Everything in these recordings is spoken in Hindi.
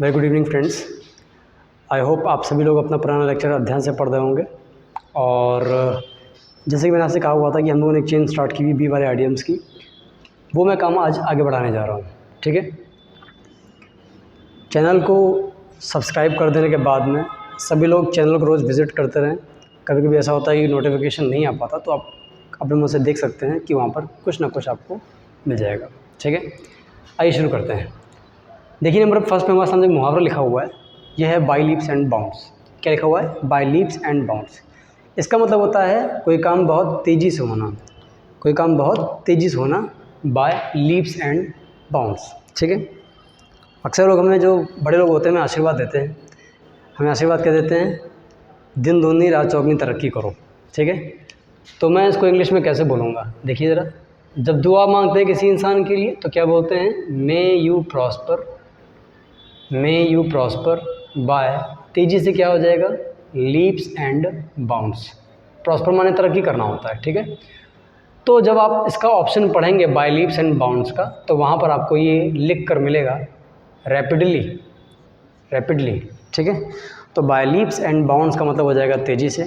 Very good evening friends. I hope आप सभी लोग अपना पुराना लेक्चर अध्ययन से पढ़ रहे होंगे। और जैसे कि मैंने आपसे कहा हुआ था कि हम लोगों ने एक चेन स्टार्ट की हुई बी वाले आइडियम्स की, वो मैं काम आज आगे बढ़ाने जा रहा हूँ। ठीक है, चैनल को सब्सक्राइब कर देने के बाद में सभी लोग चैनल को रोज़ विज़िट करते रहें। कभी कभी ऐसा होता है कि नोटिफिकेशन नहीं आ पाता, तो आप अपने मुँह से देख सकते हैं कि वहाँ पर कुछ ना कुछ आपको मिल जाएगा। ठीक है, आइए शुरू करते हैं। देखिए, नंबर फर्स्ट में हमारे सामने एक मुहावरा लिखा हुआ है, यह है बाय लीप्स एंड बाउंड्स। क्या लिखा हुआ है? By leaps and bounds. इसका मतलब होता है कोई काम बहुत तेज़ी से होना, कोई काम बहुत तेज़ी से होना, बाय लीप्स एंड बाउंड्स। ठीक है, अक्सर लोग हमें, जो बड़े लोग होते हैं, हमें आशीर्वाद देते हैं। हमें आशीर्वाद क्या देते हैं? दिन दूनी रात चौगुनी तरक्की करो। ठीक है, तो मैं इसको इंग्लिश में कैसे बोलूँगा? देखिए ज़रा, जब दुआ मांगते हैं किसी इंसान के लिए तो क्या बोलते हैं? May you prosper, may you prosper by, तेज़ी से क्या हो जाएगा? Leaps and bounds. प्रॉस्पर माने तरक्की करना होता है। ठीक है, तो जब आप इसका ऑप्शन पढ़ेंगे बाय लीप्स एंड बाउंड्स का, तो वहाँ पर आपको ये लिख कर मिलेगा रैपिडली, रैपिडली। ठीक है, तो बाय लीप्स एंड बाउंड्स का मतलब हो जाएगा तेज़ी से।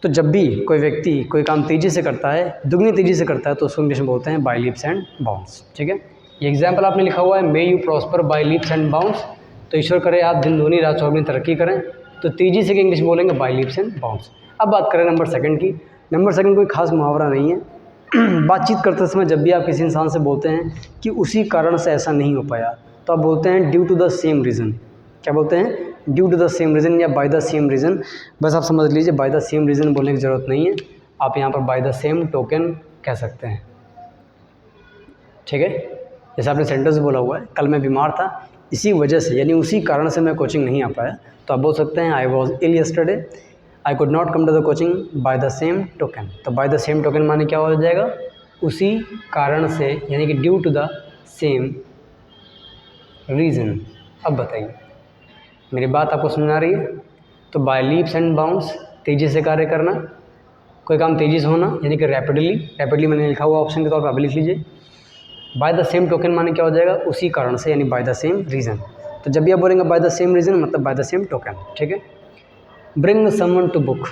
तो जब भी कोई व्यक्ति कोई काम तेज़ी से करता है, दुगनी तेज़ी से करता है, तो उसको इंग्लिश में बोलते हैं बाय लीप्स एंड बाउंड्स। ठीक है, ये एग्जाम्पल आपने लिखा हुआ है, may you prosper by leaps and bounds. तो ईश्वर करे आप दिन दूनी रात चौगुनी तरक्की करें, तो तेज़ी से इंग्लिश में बोलेंगे बाय लीप्स एंड बाउंड्स। अब बात करें नंबर सेकंड की। नंबर सेकंड कोई खास मुहावरा नहीं है। बातचीत करते समय जब भी आप किसी इंसान से बोलते हैं कि उसी कारण से ऐसा नहीं हो पाया, तो आप बोलते हैं due to the same reason. क्या बोलते हैं? Due to the same reason या बाय द सेम रीज़न। बस आप समझ लीजिए, बाय द सेम रीज़न बोलने की ज़रूरत नहीं है, आप यहाँ पर बाय द सेम टोकन कह सकते हैं। ठीक है, जैसे आपने सेंटेंस बोला हुआ है, कल मैं बीमार था, इसी वजह से यानी उसी कारण से मैं कोचिंग नहीं आ पाया, तो आप बोल सकते हैं I was ill yesterday, I could not come to the coaching by the same token. तो बाय द सेम टोकन माने क्या हो जाएगा? उसी कारण से, यानी कि due to the same reason. अब बताइए, मेरी बात आपको समझ आ रही है? तो बाय लीप्स एंड बाउंड्स, तेज़ी से कार्य करना, कोई काम तेज़ी से होना, यानी कि रैपिडली। रैपिडली मैंने लिखा हुआ ऑप्शन के तौर पर, आप लिख लीजिए। बाय द सेम टोकन माने क्या हो जाएगा? उसी कारण से, यानी बाय द सेम रीज़न। तो जब भी आप बोलेंगे बाय द सेम रीज़न, मतलब बाय द सेम टोकन। ठीक है, ब्रिंग समवन टू बुक,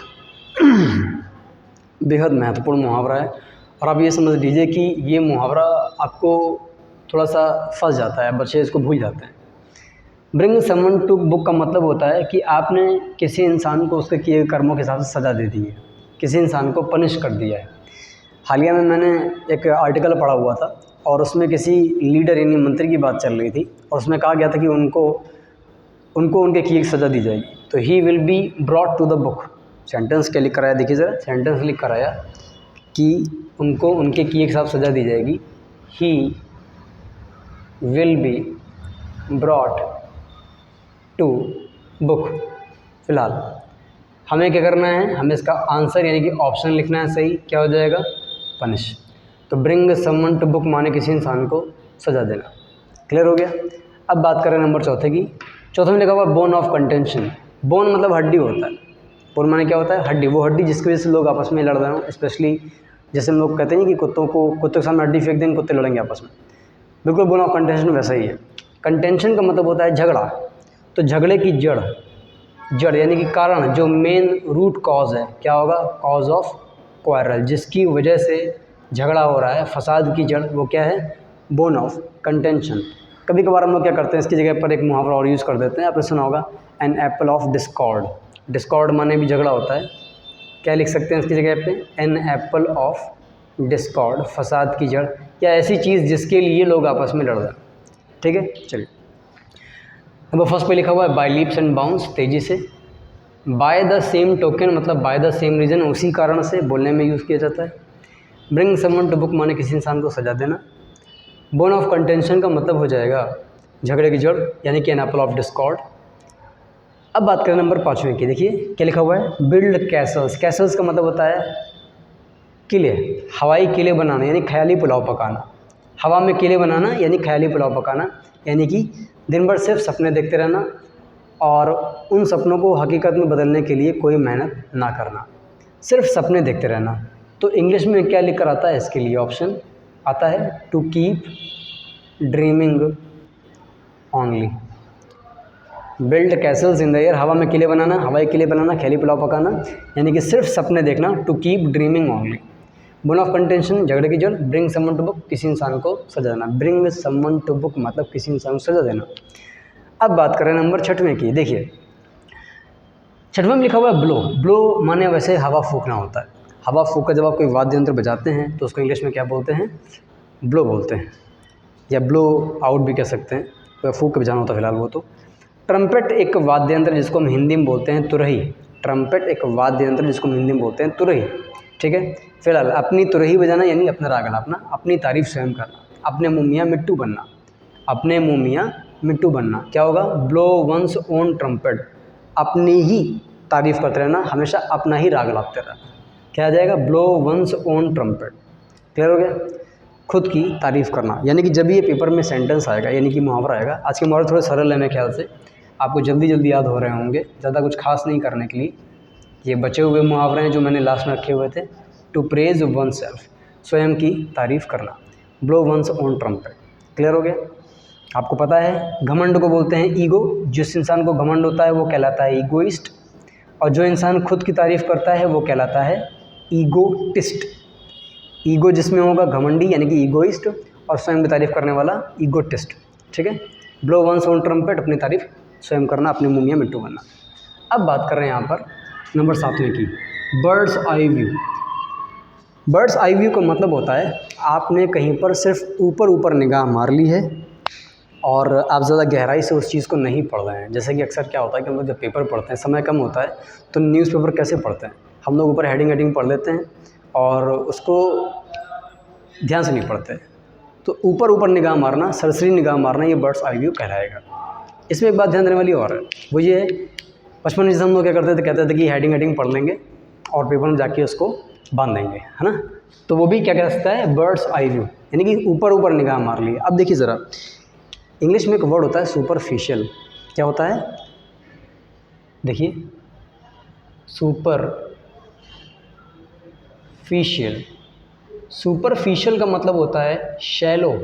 बेहद महत्वपूर्ण मुहावरा है। और आप ये समझ लीजिए कि ये मुहावरा आपको थोड़ा सा फंस जाता है, बच्चे इसको भूल जाते हैं। ब्रिंग समवन टू बुक का मतलब होता है कि आपने किसी इंसान को उसके किए कर्मों के हिसाब से सज़ा दे दी है, किसी इंसान को पनिश कर दिया है। हालिया में मैंने एक आर्टिकल पढ़ा हुआ था, और उसमें किसी लीडर यानी मंत्री की बात चल रही थी, और उसमें कहा गया था कि उनको उनके किए सज़ा दी जाएगी। तो he will be brought to the book. Sentence क्या लिख कराया? देखिए ज़रा, सेंटेंस लिख कराया कि उनको उनके किए के हिसाब सज़ा दी जाएगी। He will be brought to book. फ़िलहाल हमें क्या करना है? हमें इसका आंसर यानी कि ऑप्शन लिखना है सही। क्या हो जाएगा? पनिश। तो ब्रिंग समवन टू बुक माने किसी इंसान को सज़ा देना। क्लियर हो गया? अब बात करें नंबर चौथे की। चौथे में लिखा हुआ बोन ऑफ कंटेंशन। बोन मतलब हड्डी होता है। बोन माने क्या होता है? हड्डी। वो हड्डी जिसकी वजह से लोग आपस में लड़ रहे हों। स्पेशली जैसे हम लोग कहते हैं कि कुत्तों के सामने हड्डी फेंक देंगे, कुत्ते लड़ेंगे आपस में, बिल्कुल बोन ऑफ कंटेंशन वैसा ही है। कंटेंशन का मतलब होता है झगड़ा। तो झगड़े की जड़, जड़ यानी कि कारण, जो मेन रूट कॉज है, क्या होगा? कॉज ऑफ क्वारल, जिसकी वजह से झगड़ा हो रहा है, फसाद की जड़, वो क्या है? Bone of contention. कभी कभार हम लोग क्या करते हैं, इसकी जगह पर एक मुहावरा और यूज़ कर देते हैं, आपने सुना होगा an apple of discord. Discord माने भी झगड़ा होता है। क्या लिख सकते हैं इसकी जगह पे? एन एप्पल ऑफ डिस्कॉर्ड, फसाद की जड़, या ऐसी चीज़ जिसके लिए लोग आपस में लड़ रहे हैं। ठीक है, चलिए। नंबर फर्स्ट पे लिखा हुआ है बाय लीप्स एंड बाउंड्स, तेज़ी से। बाय द सेम टोकन मतलब बाय द सेम रीज़न, उसी कारण से बोलने में यूज़ किया जाता है। ब्रिंग समवन टू बुक माने किसी इंसान को सजा देना। बोन ऑफ कंटेंशन का मतलब हो जाएगा झगड़े की जड़, यानी कि एन एप्पल ऑफ डिस्कॉर्ड। अब बात करें नंबर 5वें की। देखिए क्या लिखा हुआ है? Build Castle's. कैसल्स का मतलब होता है किले, हवाई किले बनाना, यानी ख्याली पुलाव पकाना। हवा में किले बनाना यानी ख्याली पुलाव पकाना, यानी कि दिन भर सिर्फ सपने देखते रहना और उन सपनों को हकीकत में बदलने के लिए कोई मेहनत ना करना, सिर्फ सपने देखते रहना। तो इंग्लिश में क्या लिख कर आता है? इसके लिए ऑप्शन आता है to keep dreaming only. Build castles in the air, हवा में किले बनाना, हवाई किले बनाना, खैली पुलाव पकाना, यानी कि सिर्फ सपने देखना, to keep dreaming only. Bone of contention, झगड़े की जड़, ब्रिंग समवन टू बुक, किसी इंसान को सजा देना, ब्रिंग समवन टू बुक मतलब किसी इंसान को सजा देना। अब बात करें नंबर 6वें की। देखिए 6वें में लिखा हुआ है ब्लो। ब्लो माने वैसे हवा फूकना होता है। हवा फूक कर जब आप कोई वाद्य यंत्र बजाते हैं तो उसको इंग्लिश में क्या बोलते हैं? ब्लो बोलते हैं, या ब्लो आउट भी कह सकते हैं, वह फूक के बजाना होता है फिलहाल वो तो। ट्रम्पेट एक वाद्य यंत्र जिसको हम हिंदी में बोलते हैं तुरही। ट्रम्पेट एक वाद्य यंत्र जिसको हम हिंदी में बोलते हैं तुरही, ठीक है। फिलहाल अपनी तुरही बजाना यानी अपना राग अलापना, अपनी तारीफ स्वयं करना, अपने मुँह मियाँ मिट्टू बनना, अपने मुँह मियाँ मिट्टू बनना। क्या होगा? ब्लो वंस ओन ट्रम्पेट, अपनी ही तारीफ करते रहना, हमेशा अपना ही राग अलापते रहना। क्या आ जाएगा? Blow one's own trumpet. Clear हो गया? खुद की तारीफ़ करना, यानी कि जब ये पेपर में सेंटेंस आएगा यानी कि मुहावरा आएगा। आज के मुहावरे थोड़े सरल है मेरे ख्याल से, आपको जल्दी जल्दी याद हो रहे होंगे, ज़्यादा कुछ खास नहीं करने के लिए। ये बचे हुए मुहावरे हैं जो मैंने लास्ट में रखे हुए थे। टू प्रेज वन सेल्फ, स्वयं की तारीफ़ करना। Blow one's own trumpet. Clear हो गया? आपको पता है घमंड को बोलते हैं ईगो। जिस इंसान को घमंड होता है वो कहलाता है ईगोइस्ट, और जो इंसान खुद की तारीफ़ करता है वो कहलाता है ईगोटिस्ट। ईगो जिसमें होगा घमंडी यानी कि ईगोइस्ट, और स्वयं की तारीफ़ करने वाला ईगोटिस्ट, ठीक है। ब्लो वंस ओन ट्रम्पेट, अपनी तारीफ़ स्वयं करना, अपने मुँह में मिट्टू बनना। अब बात कर रहे हैं यहाँ पर नंबर 7वें की, birds eye view. Birds eye view का मतलब होता है आपने कहीं पर सिर्फ ऊपर ऊपर निगाह मार ली है और आप ज़्यादा गहराई से उस चीज़ को नहीं पढ़ रहे हैं। जैसे कि अक्सर क्या होता है कि हम लोग जब पेपर पढ़ते हैं, समय कम होता है, तो न्यूज़पेपर कैसे पढ़ते हैं? हम लोग ऊपर हेडिंग पढ़ लेते हैं और उसको ध्यान से नहीं पढ़ते। तो ऊपर ऊपर निगाह मारना, सरसरी निगाह मारना, ये बर्ड्स आई व्यू कहलाएगा। इसमें एक बात ध्यान देने वाली और है, वो ये है, बचपन में जैसे हम लोग क्या करते थे, कहते थे कि हेडिंग पढ़ लेंगे और पेपर में जाके उसको बांध देंगे, है ना। तो वो भी क्या कह सकता है? बर्ड्स आई व्यू, यानी कि ऊपर ऊपर निगाह मार ली। अब देखिए ज़रा, इंग्लिश में एक वर्ड होता है सुपरफिशियल। क्या होता है? देखिए, सुपरफिशियल। सुपरफिशियल का मतलब होता है शैलो।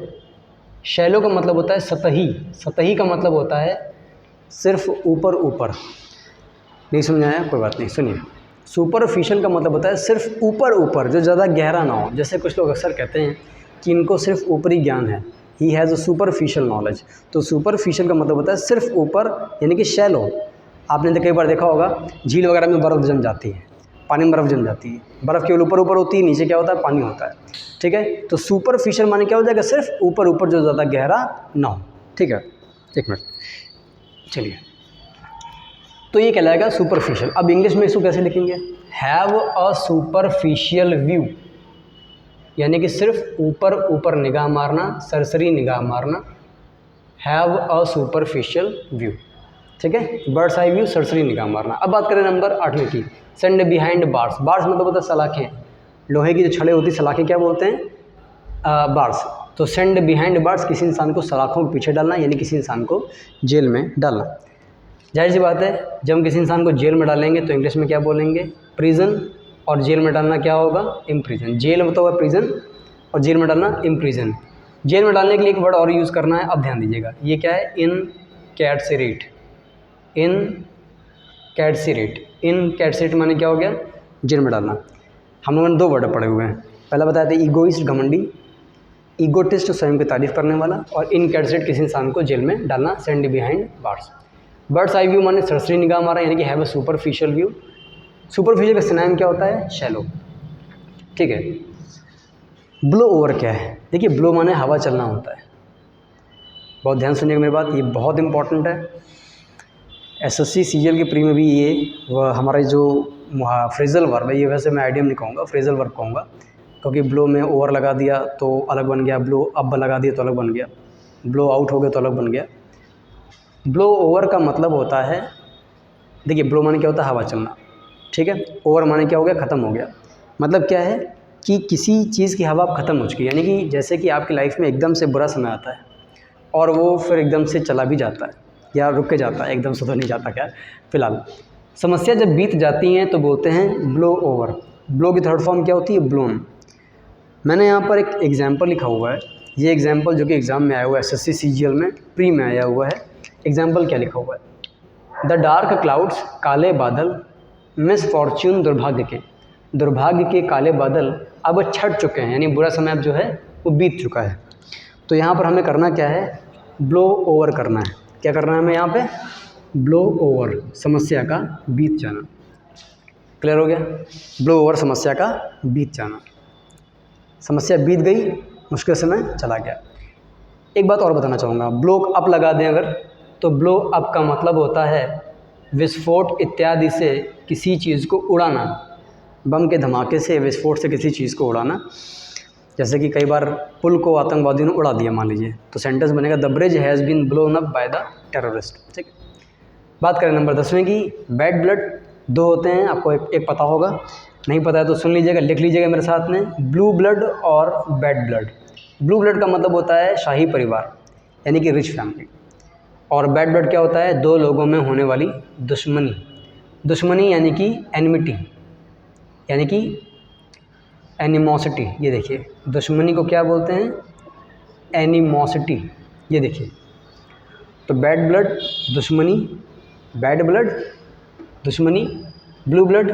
शैलो का मतलब होता है सतही। सतही का मतलब होता है सिर्फ ऊपर ऊपर। नहीं समझ आया? कोई बात नहीं, सुनिए। सुपरफिशियल का मतलब होता है सिर्फ ऊपर ऊपर, जो ज़्यादा गहरा ना हो। जैसे कुछ लोग अक्सर कहते हैं कि इनको सिर्फ ऊपरी ज्ञान है, he has a superficial knowledge. तो सुपरफिशियल का मतलब होता है सिर्फ ऊपर, यानी कि शैलो। आपने तो कई बार देखा होगा झील वगैरह में बर्फ़ जम जाती है, पानी में बर्फ़ जम जाती है, बर्फ़ केवल ऊपर ऊपर होती है, नीचे क्या होता है? पानी होता है, ठीक है। तो सुपरफिशियल माने क्या हो जाएगा? सिर्फ ऊपर ऊपर, जो ज़्यादा गहरा ना हो, ठीक है। एक मिनट, चलिए। तो ये कहलाएगा सुपरफिशियल। अब इंग्लिश में इसको कैसे लिखेंगे? हैव अ सुपरफिशियल व्यू, यानी कि सिर्फ ऊपर ऊपर निगाह मारना, सरसरी निगाह मारना। हैव अ सुपरफिशियल व्यू, ठीक है। बर्ड्स आई व्यू, सरसरी निगाह मारना। अब बात करें नंबर 8वें की, सेंड बिहाइंड बार्स। बार्स मतलब होता है सलाखें, लोहे की जो छड़ें होती है, सलाखें क्या बोलते हैं? बार्स। तो सेंड बिहाइंड बार्स, किसी इंसान को सलाखों के पीछे डालना, यानी किसी इंसान को जेल में डालना। जाहिर सी बात है, जब हम किसी इंसान को जेल में डालेंगे तो इंग्लिश में क्या बोलेंगे? प्रिजन। और जेल में डालना क्या होगा? इम्प्रिजन। जेल मतलब होगा प्रिजन और जेल में डालना इम्प्रिजन। जेल में डालने के लिए एक वर्ड और यूज़ करना है, अब ध्यान दीजिएगा। ये क्या है? इनकैर्सेरेट। इनकैर्सेरेट। इनकैर्सेरेट माने क्या हो गया? जेल में डालना। हम लोगों ने 2 वर्ड पढ़े हुए हैं। पहला बताया था ईगोइस्ट, घमंडी। ईगोटिस्ट, स्वयं की तारीफ करने वाला। और इनकैर्सेरेट, किसी इंसान को जेल में डालना, send behind bars. Birds eye view माने सरसरी निगाह मारा, यानी कि have a superficial view. Superficial का सिनोनिम क्या होता है? शैलो, ठीक है। ब्लो ओवर क्या है? देखिए, ब्लो माने हवा चलना होता है। बहुत ध्यान सुनिएगा मेरी बात, ये बहुत इंपॉर्टेंट है। एसएससी सीजीएल के प्री में भी ये हमारा जो फ्रेजल वर्ब है, ये वैसे मैं आइडियम नहीं कहूँगा, फ्रेजल वर्ब कहूँगा, क्योंकि ब्लो में ओवर लगा दिया तो अलग बन गया, ब्लो अप लगा दिया तो अलग बन गया, ब्लो आउट हो गया तो अलग बन गया। ब्लो ओवर का मतलब होता है, देखिए ब्लो माने क्या होता है? हवा चलना, ठीक है। ओवर माने क्या हो गया? ख़त्म हो गया। मतलब क्या है कि किसी चीज़ की हवा अब ख़त्म हो चुकी है, यानी कि जैसे कि आपकी लाइफ में एकदम से बुरा समय आता है और वो फिर एकदम से चला भी जाता है या रुक के जाता है, एकदम से तो नहीं जाता। क्या फ़िलहाल समस्या जब बीत जाती हैं तो बोलते हैं ब्लो ओवर। ब्लो की थर्ड फॉर्म क्या होती है? ब्लोन। मैंने यहाँ पर एक एग्जाम्पल लिखा हुआ है, ये एग्जाम्पल जो कि एग्ज़ाम में आया हुआ है, एसएससी सीजीएल में प्री में आया हुआ है। एग्जाम्पल क्या लिखा हुआ है? द डार्क क्लाउड्स, काले बादल, मिस फॉर्च्यून, दुर्भाग्य के काले बादल अब छट चुके हैं, यानी बुरा समय अब जो है वो बीत चुका है। तो यहाँ पर हमें करना क्या है, ब्लो ओवर करना है। क्या करना है हमें यहाँ पे, ब्लो ओवर, समस्या का बीत जाना। क्लियर हो गया, ब्लो ओवर समस्या का बीत जाना, समस्या बीत गई, मुश्किल समय चला गया। एक बात और बताना चाहूँगा, ब्लो अप लगा दें अगर, तो ब्लो अप का मतलब होता है विस्फोट इत्यादि से किसी चीज़ को उड़ाना, बम के धमाके से, विस्फोट से किसी चीज़ को उड़ाना। जैसे कि कई बार पुल को आतंकवादियों ने उड़ा दिया मान लीजिए, तो सेंटेंस बनेगा the bridge has been blown up by the terrorist. ठीक, बात करें नंबर 10वें की, बैड ब्लड। दो होते हैं, आपको एक पता होगा, नहीं पता है तो सुन लीजिएगा, लिख लीजिएगा मेरे साथ में, ब्लू ब्लड और बैड ब्लड। ब्लू ब्लड का मतलब होता है शाही परिवार, यानी कि रिच फैमिली, और बैड ब्लड क्या होता है, दो लोगों में होने वाली दुश्मनी। दुश्मनी यानी कि एनिमिटी, यानी कि एनिमोसिटी। ये देखिए, दुश्मनी को क्या बोलते हैं, एनिमोसिटी। ये देखिए, तो बैड ब्लड दुश्मनी, बैड ब्लड दुश्मनी, blue blood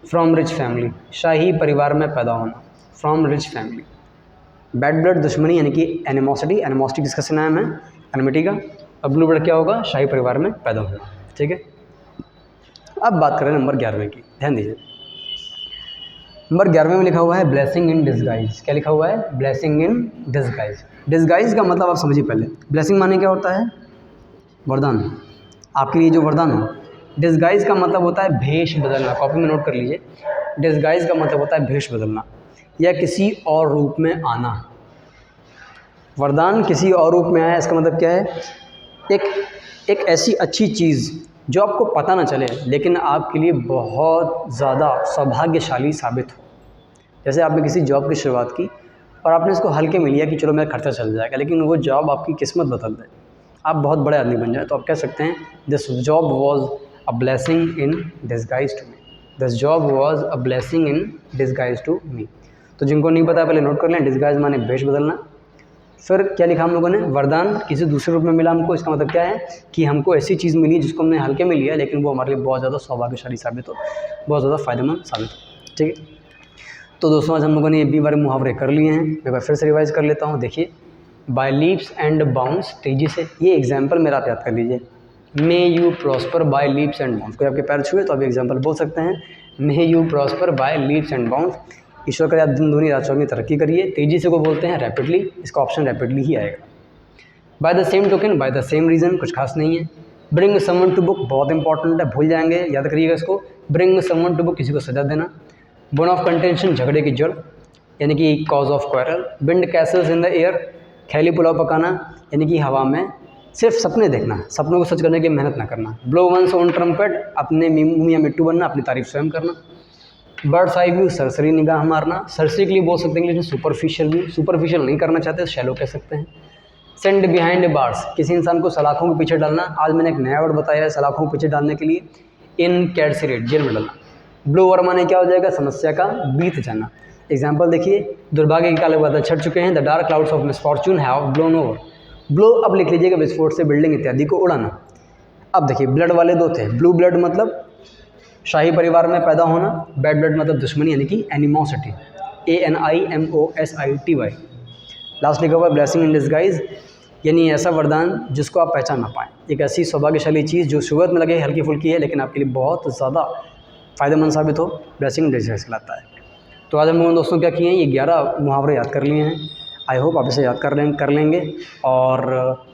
from rich family, शाही परिवार में पैदा होना, from rich family. Bad blood दुश्मनी यानी कि एनिमोसिटी, एनिमोसिटी किसका सिनोनिम है, एनिमिटी का, और ब्लू ब्लड क्या होगा, शाही परिवार में पैदा होना। ठीक है, अब बात करें नंबर 11वें की, ध्यान दीजिए। नंबर 11वें में लिखा हुआ है ब्लेसिंग इन डिस्गाइज। क्या लिखा हुआ है, ब्लेसिंग इन डिस्गाइज। डिस्गाइज का मतलब आप समझिए पहले, ब्लेसिंग माने क्या होता है, वरदान, आपके लिए जो वरदान हो। डिस्गाइज का मतलब होता है भेष बदलना, कॉपी में नोट कर लीजिए। डिस्गाइज का मतलब होता है भेष बदलना या किसी और रूप में आना। वरदान किसी और रूप में आया, इसका मतलब क्या है, एक ऐसी अच्छी चीज़ जो आपको पता ना चले लेकिन आपके लिए बहुत ज़्यादा सौभाग्यशाली साबित हो। जैसे आपने किसी जॉब की शुरुआत की और आपने इसको हल्के में लिया कि चलो मेरा खर्चा चल जाएगा, लेकिन वो जॉब आपकी किस्मत बदल दे, आप बहुत बड़े आदमी बन जाए, तो आप कह सकते हैं this job was a blessing in disguise to me, this job was a blessing in disguise to me. तो जिनको नहीं पता पहले नोट कर लें, डिस्गाइज माने भेष बदलना। फिर क्या लिखा हम लोगों ने, वरदान किसी दूसरे रूप में मिला हमको, इसका मतलब क्या है कि हमको ऐसी चीज़ मिली जिसको हमने हल्के में लिया लेकिन वो हमारे लिए बहुत ज़्यादा सौभाग्यशाली साबित हो, बहुत ज़्यादा फ़ायदेमंद साबित हो। ठीक है, तो दोस्तों आज हम लोगों ने ये 20 बारे मुहावरे कर लिए हैं। एक बार फिर से रिवाइज कर लेता हूँ। देखिए, बाय लीप्स एंड बाउंड्स, तेज़ी से, ये एग्जाम्पल मेरा आप याद कर लीजिए। May you prosper by leaps and bounds, कोई आपके पैर छुए तो आप एग्जाम्पल बोल सकते हैं, may you prosper by leaps and bounds. ईश्वर करे आप दिन दूनी रात चौगुनी तरक्की करिए। तेज़ी से को बोलते हैं रैपिडली, इसका ऑप्शन रैपिडली ही आएगा। Bye the same token, bye the same reason, कुछ खास नहीं है। ब्रिंग समवन टू बुक, बहुत इंपॉर्टेंट है, भूल जाएंगे, याद करिएगा इसको। ब्रिंग समवन टू बुक, किसी को सजा देना। बोन ऑफ कंटेंशन, झगड़े की जड़, यानी कि cause of quarrel. Build castles in the air, खैली पुलाव पकाना, यानी कि हवा में सिर्फ सपने देखना, सपनों को सच करने की मेहनत ना करना। ब्लो वंस ऑन ट्रम्पेट, अपने मुँह या मिट्टू बनना, अपनी तारीफ स्वयं करना। बर्ड्स आई व्यू, सरसरी निगाह मारना, सरसरी के लिए बोल सकते हैं इंग्लिश में सुपरफिशियल व्यू, सुपरफिशियल नहीं करना चाहते, शैलो कह सकते हैं। सेंड बिहाइंड बार्स, किसी इंसान को सलाखों के पीछे डालना। आज मैंने एक नया वर्ड बताया है सलाखों के पीछे डालने के लिए, इनकैरसिरेट, जेल में डालना। ब्लो ओवर माने क्या हो जाएगा, समस्या का बीत जाना। एग्जाम्पल देखिए, दुर्भाग्य के काले बादल छट चुके हैं, the dark clouds of misfortune have blown over. Blow अब लिख लीजिएगा, विस्फोट से बिल्डिंग इत्यादि को उड़ाना। अब देखिए, ब्लड वाले दो थे, ब्लू ब्लड मतलब शाही परिवार में पैदा होना, बैड ब्लड मतलब दुश्मनी यानी कि एनिमोसिटी, ANIMOSITY। लास्ट लिखा हुआ ब्लेसिंग इन डिस्गाइज, यानी ऐसा वरदान जिसको आप पहचान ना पाएँ, एक ऐसी सौभाग्यशाली चीज़ जो शुरुआत में लगे हल्की फुल्की है लेकिन आपके लिए बहुत ज़्यादा फ़ायदेमंद साबित हो, ब्लेसिंग इन डिस्गाइज कहलाता है। तो आज हम लोगों दोस्तों क्या किए हैं, ये 11 मुहावरे याद कर लिए हैं। आई होप आप इसे याद कर लेंगे और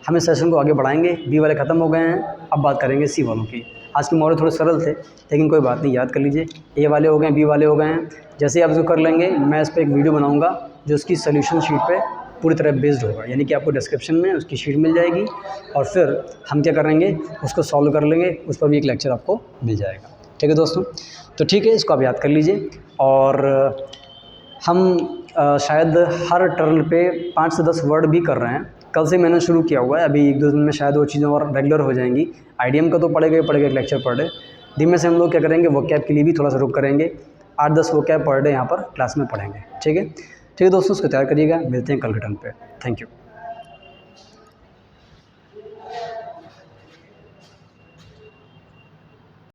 हम इस सेशन को आगे बढ़ाएंगे। बी वाले ख़त्म हो गए हैं, अब बात करेंगे सी वालों की। आज के मुहावरे थोड़े सरल थे लेकिन कोई बात नहीं, याद कर लीजिए। ए वाले हो गए, बी वाले हो गए हैं। जैसे ही आप इसको कर लेंगे, मैं इस पर एक वीडियो बनाऊंगा जो उसकी सोल्यूशन शीट पे पूरी तरह बेस्ड होगा, यानी कि आपको डिस्क्रिप्शन में उसकी शीट मिल जाएगी और फिर हम क्या करेंगे, उसको सॉल्व कर लेंगे, उस पर भी एक लेक्चर आपको मिल जाएगा। ठीक है दोस्तों, तो ठीक है, इसको आप याद कर लीजिए। और हम शायद हर टर्न पे 5 से 10 वर्ड भी कर रहे हैं। कल से मैंने शुरू किया हुआ है, अभी 1-2 दिन में शायद वो चीज़ें और रेगुलर हो जाएंगी। आईडीएम का तो पड़ेगा एक लेक्चर पर डे। धीमे से हम लोग क्या करेंगे, वोकैब के लिए भी थोड़ा सा रुक करेंगे, 8-10 वोकैब पर डे यहाँ पर क्लास में पढ़ेंगे। ठीक है दोस्तों, उसको तैयार करिएगा। मिलते हैं कल के टर्न पे। Thank you.